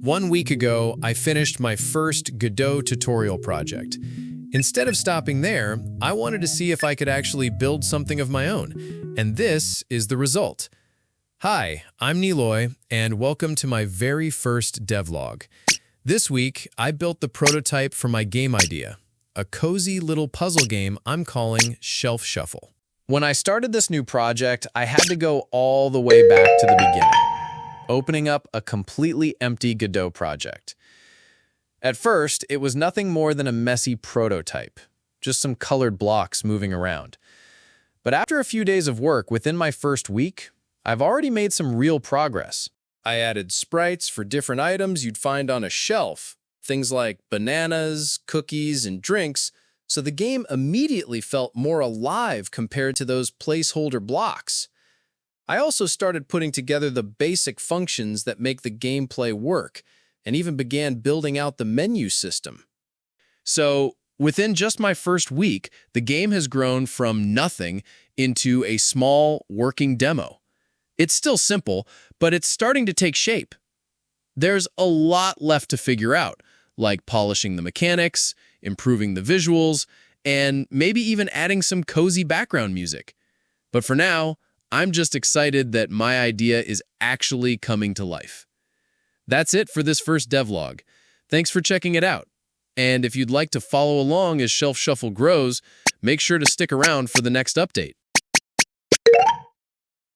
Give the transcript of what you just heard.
1 week ago, I finished my first Godot tutorial project. Instead of stopping there, I wanted to see if I could actually build something of my own, and this is the result. Hi, I'm Niloy, and welcome to my very first devlog. This week, I built the prototype for my game idea, a cozy little puzzle game I'm calling Shelf Shuffle. When I started this new project, I had to go all the way back to the beginning, opening up a completely empty Godot project. At first, it was nothing more than a messy prototype, just some colored blocks moving around. But after a few days of work within my first week, I've already made some real progress. I added sprites for different items you'd find on a shelf, things like bananas, cookies, and drinks, so the game immediately felt more alive compared to those placeholder blocks. I also started putting together the basic functions that make the gameplay work, and even began building out the menu system. So, within just my first week, the game has grown from nothing into a small, working demo. It's still simple, but it's starting to take shape. There's a lot left to figure out, like polishing the mechanics, improving the visuals, and maybe even adding some cozy background music. But for now, I'm just excited that my idea is actually coming to life. That's it for this first devlog. Thanks for checking it out. And if you'd like to follow along as Shelf Shuffle grows, make sure to stick around for the next update.